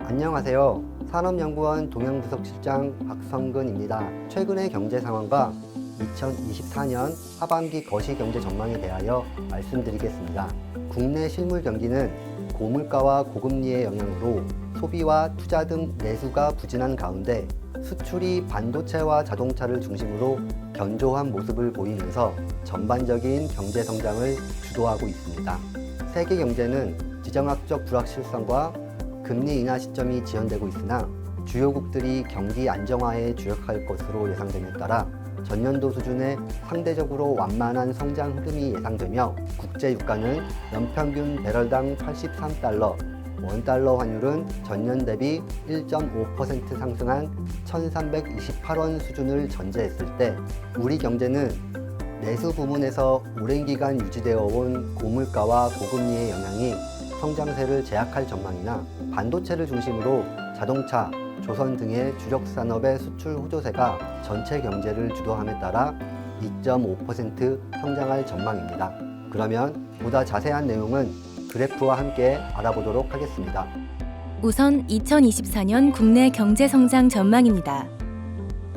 안녕하세요. 산업연구원 동양부석실장 박성근입니다. 최근의 경제 상황과 2024년 하반기 거시경제 전망에 대하여 말씀드리겠습니다. 국내 실물 경기는 고물가와 고금리의 영향으로 소비와 투자 등 내수가 부진한 가운데 수출이 반도체와 자동차를 중심으로 견조한 모습을 보이면서 전반적인 경제 성장을 주도하고 있습니다. 세계 경제는 지정학적 불확실성과 금리 인하 시점이 지연되고 있으나 주요국들이 경기 안정화에 주력할 것으로 예상됨에 따라 전년도 수준의 상대적으로 완만한 성장 흐름이 예상되며 국제 유가는 연평균 배럴당 83달러, 원달러 환율은 전년 대비 1.5% 상승한 1328원 수준을 전제했을 때 우리 경제는 내수 부문에서 오랜 기간 유지되어 온 고물가와 고금리의 영향이 성장세를 제약할 전망이나 반도체를 중심으로 자동차, 조선 등의 주력 산업의 수출 호조세가 전체 경제를 주도함에 따라 2.5% 성장할 전망입니다. 그러면 보다 자세한 내용은 그래프와 함께 알아보도록 하겠습니다. 우선 2024년 국내 경제 성장 전망입니다.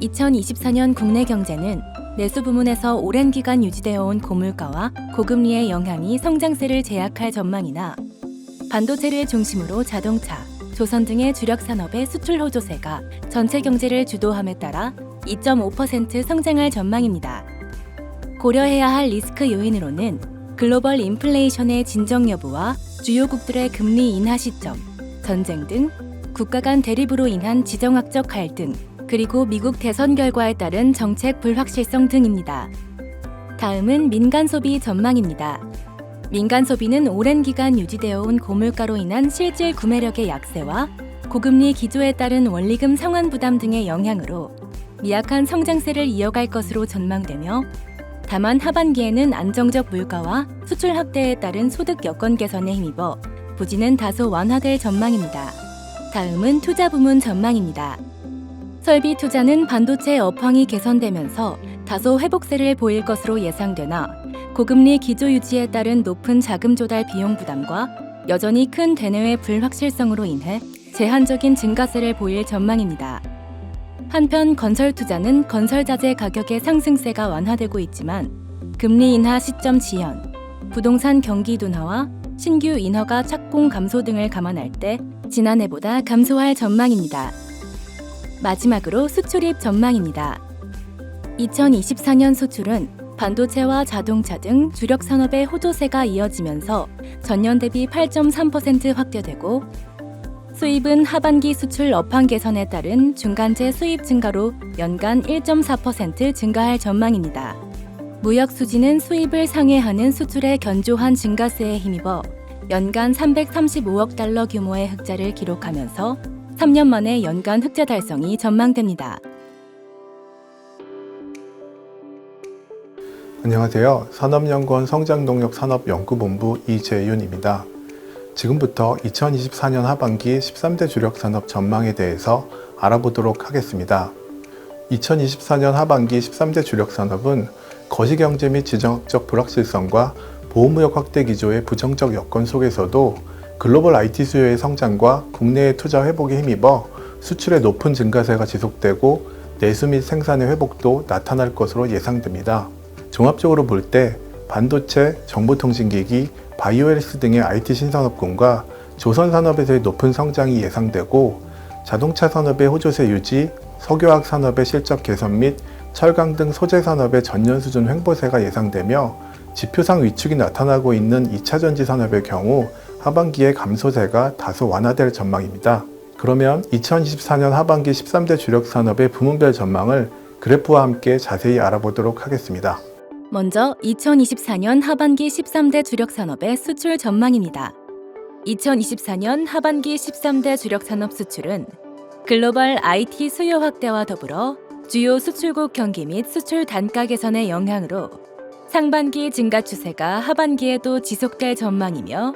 2024년 국내 경제는 내수 부문에서 오랜 기간 유지되어 온 고물가와 고금리의 영향이 성장세를 제약할 전망이나 반도체를 중심으로 자동차, 조선 등의 주력 산업의 수출 호조세가 전체 경제를 주도함에 따라 2.5% 성장할 전망입니다. 고려해야 할 리스크 요인으로는 글로벌 인플레이션의 진정 여부와 주요국들의 금리 인하 시점, 전쟁 등 국가 간 대립으로 인한 지정학적 갈등, 그리고 미국 대선 결과에 따른 정책 불확실성 등입니다. 다음은 민간 소비 전망입니다. 민간 소비는 오랜 기간 유지되어 온 고물가로 인한 실질 구매력의 약세와 고금리 기조에 따른 원리금 상환 부담 등의 영향으로 미약한 성장세를 이어갈 것으로 전망되며 다만 하반기에는 안정적 물가와 수출 확대에 따른 소득 여건 개선에 힘입어 부진은 다소 완화될 전망입니다. 다음은 투자 부문 전망입니다. 설비 투자는 반도체 업황이 개선되면서 다소 회복세를 보일 것으로 예상되나 고금리 기조 유지에 따른 높은 자금 조달 비용 부담과 여전히 큰 대내외 불확실성으로 인해 제한적인 증가세를 보일 전망입니다. 한편 건설 투자는 건설 자재 가격의 상승세가 완화되고 있지만 금리 인하 시점 지연, 부동산 경기 둔화와 신규 인허가 착공 감소 등을 감안할 때 지난해보다 감소할 전망입니다. 마지막으로 수출입 전망입니다. 2024년 수출은 반도체와 자동차 등 주력 산업의 호조세가 이어지면서 전년 대비 8.3% 확대되고 수입은 하반기 수출 업황 개선에 따른 중간재 수입 증가로 연간 1.4% 증가할 전망입니다. 무역 수지는 수입을 상회하는 수출의 견조한 증가세에 힘입어 연간 335억 달러 규모의 흑자를 기록하면서 3년 만에 연간 흑자 달성이 전망됩니다. 안녕하세요. 산업연구원 성장동력산업연구본부 이재윤입니다. 지금부터 2024년 하반기 13대 주력 산업 전망에 대해서 알아보도록 하겠습니다. 2024년 하반기 13대 주력 산업은 거시경제 및 지정학적 불확실성과 보호무역 확대 기조의 부정적 여건 속에서도 글로벌 IT 수요의 성장과 국내의 투자 회복에 힘입어 수출의 높은 증가세가 지속되고 내수 및 생산의 회복도 나타날 것으로 예상됩니다. 종합적으로 볼 때 반도체, 정보통신기기, 바이오헬스 등의 IT 신산업군과 조선 산업에서의 높은 성장이 예상되고 자동차 산업의 호조세 유지, 석유화학 산업의 실적 개선 및 철강 등 소재 산업의 전년 수준 횡보세가 예상되며 지표상 위축이 나타나고 있는 2차전지 산업의 경우 하반기에 감소세가 다소 완화될 전망입니다. 그러면 2024년 하반기 13대 주력 산업의 부문별 전망을 그래프와 함께 자세히 알아보도록 하겠습니다. 먼저 2024년 하반기 13대 주력 산업의 수출 전망입니다. 2024년 하반기 13대 주력 산업 수출은 글로벌 IT 수요 확대와 더불어 주요 수출국 경기 및 수출 단가 개선의 영향으로 상반기 증가 추세가 하반기에도 지속될 전망이며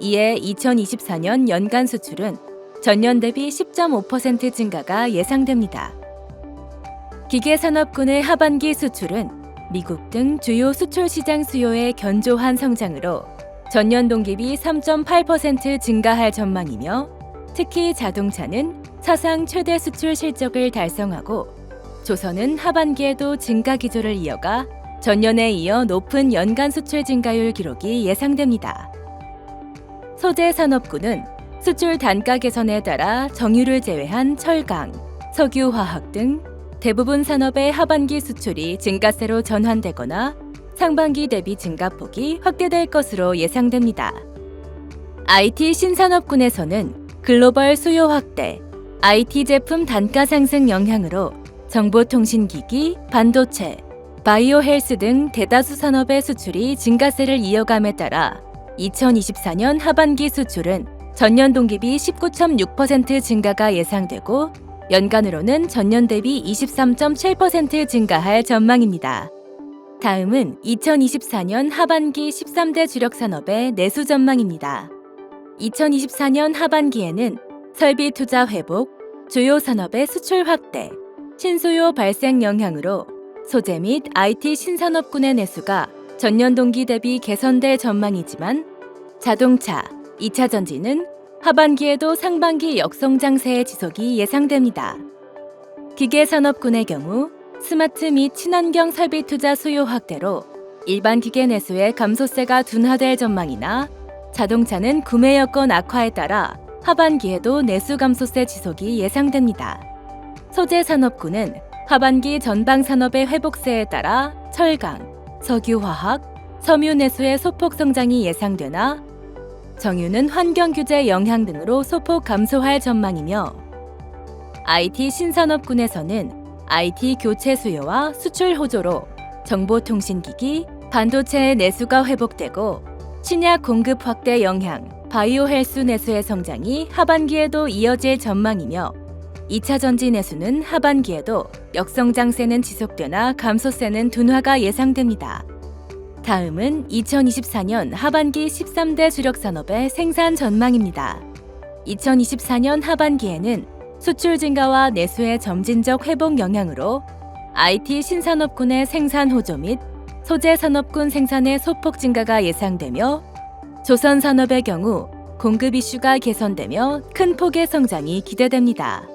이에 2024년 연간 수출은 전년 대비 10.5% 증가가 예상됩니다. 기계산업군의 하반기 수출은 미국 등 주요 수출 시장 수요의 견조한 성장으로 전년 동기비 3.8% 증가할 전망이며 특히 자동차는 사상 최대 수출 실적을 달성하고 조선은 하반기에도 증가 기조를 이어가 전년에 이어 높은 연간 수출 증가율 기록이 예상됩니다. 소재 산업군은 수출 단가 개선에 따라 정유를 제외한 철강, 석유, 화학 등 대부분 산업의 하반기 수출이 증가세로 전환되거나 상반기 대비 증가폭이 확대될 것으로 예상됩니다. IT 신산업군에서는 글로벌 수요 확대, IT 제품 단가 상승 영향으로 정보통신기기, 반도체, 바이오 헬스 등 대다수 산업의 수출이 증가세를 이어감에 따라 2024년 하반기 수출은 전년 동기비 19.6% 증가가 예상되고 연간으로는 전년 대비 23.7% 증가할 전망입니다. 다음은 2024년 하반기 13대 주력 산업의 내수 전망입니다. 2024년 하반기에는 설비 투자 회복, 주요 산업의 수출 확대, 신수요 발생 영향으로 소재 및 IT 신산업군의 내수가 전년 동기 대비 개선될 전망이지만 자동차, 2차 전지는 하반기에도 상반기 역성장세의 지속이 예상됩니다. 기계산업군의 경우 스마트 및 친환경 설비 투자 수요 확대로 일반 기계 내수의 감소세가 둔화될 전망이나 자동차는 구매 여건 악화에 따라 하반기에도 내수 감소세 지속이 예상됩니다. 소재 산업군은 하반기 전방 산업의 회복세에 따라 철강, 석유화학, 섬유 내수의 소폭 성장이 예상되나 정유는 환경 규제 영향 등으로 소폭 감소할 전망이며 IT 신산업군에서는 IT 교체 수요와 수출 호조로 정보통신기기, 반도체의 내수가 회복되고 신약 공급 확대 영향, 바이오 헬스 내수의 성장이 하반기에도 이어질 전망이며 2차 전지 내수는 하반기에도 역성장세는 지속되나 감소세는 둔화가 예상됩니다. 다음은 2024년 하반기 13대 주력 산업의 생산 전망입니다. 2024년 하반기에는 수출 증가와 내수의 점진적 회복 영향으로 IT 신산업군의 생산 호조 및 소재 산업군 생산의 소폭 증가가 예상되며 조선 산업의 경우 공급 이슈가 개선되며 큰 폭의 성장이 기대됩니다.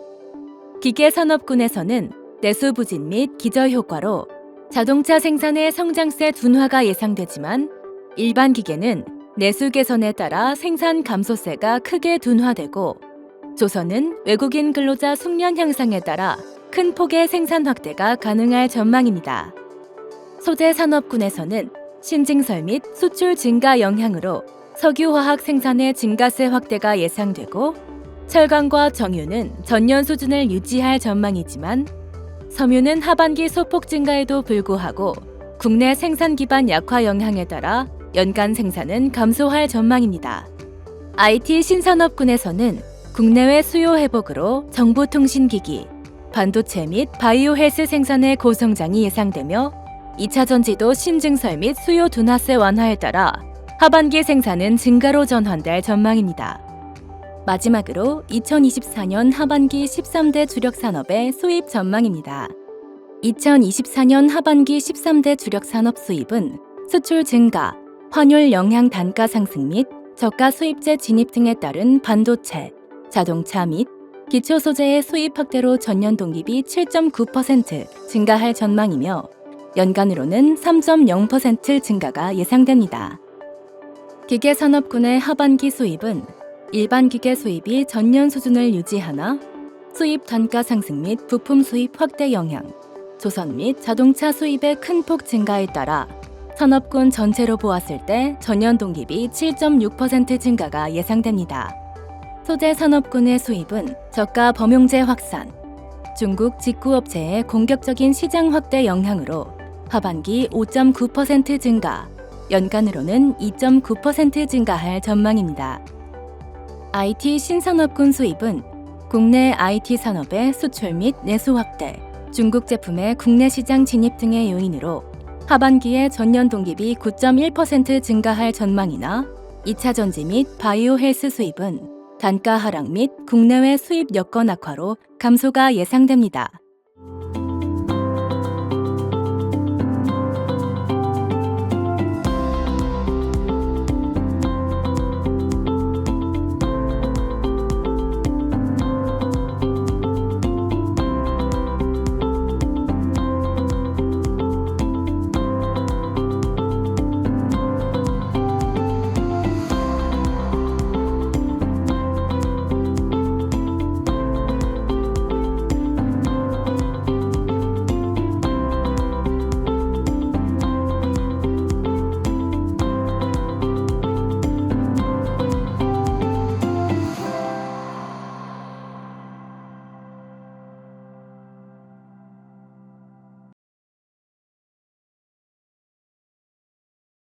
기계 산업군에서는 내수 부진 및 기저 효과로 자동차 생산의 성장세 둔화가 예상되지만 일반 기계는 내수 개선에 따라 생산 감소세가 크게 둔화되고 조선은 외국인 근로자 숙련 향상에 따라 큰 폭의 생산 확대가 가능할 전망입니다. 소재 산업군에서는 신증설 및 수출 증가 영향으로 석유화학 생산의 증가세 확대가 예상되고 철강과 정유는 전년 수준을 유지할 전망이지만 섬유는 하반기 소폭 증가에도 불구하고 국내 생산 기반 약화 영향에 따라 연간 생산은 감소할 전망입니다. IT 신산업군에서는 국내외 수요 회복으로 정보통신기기, 반도체 및 바이오 헬스 생산의 고성장이 예상되며 2차 전지도 신증설 및 수요 둔화세 완화에 따라 하반기 생산은 증가로 전환될 전망입니다. 마지막으로 2024년 하반기 13대 주력 산업의 수입 전망입니다. 2024년 하반기 13대 주력 산업 수입은 수출 증가, 환율 영향 단가 상승 및 저가 수입재 진입 등에 따른 반도체, 자동차 및 기초 소재의 수입 확대로 전년 동기비 7.9% 증가할 전망이며 연간으로는 3.0% 증가가 예상됩니다. 기계산업군의 하반기 수입은 일반 기계 수입이 전년 수준을 유지하나 수입 단가 상승 및 부품 수입 확대 영향, 조선 및 자동차 수입의 큰 폭 증가에 따라 산업군 전체로 보았을 때 전년 동기비 7.6% 증가가 예상됩니다. 소재 산업군의 수입은 저가 범용재 확산, 중국 직구업체의 공격적인 시장 확대 영향으로 하반기 5.9% 증가, 연간으로는 2.9% 증가할 전망입니다. IT 신산업군 수입은 국내 IT 산업의 수출 및 내수 확대, 중국 제품의 국내 시장 진입 등의 요인으로 하반기에 전년 동기비 9.1% 증가할 전망이나 2차 전지 및 바이오 헬스 수입은 단가 하락 및 국내외 수입 여건 악화로 감소가 예상됩니다.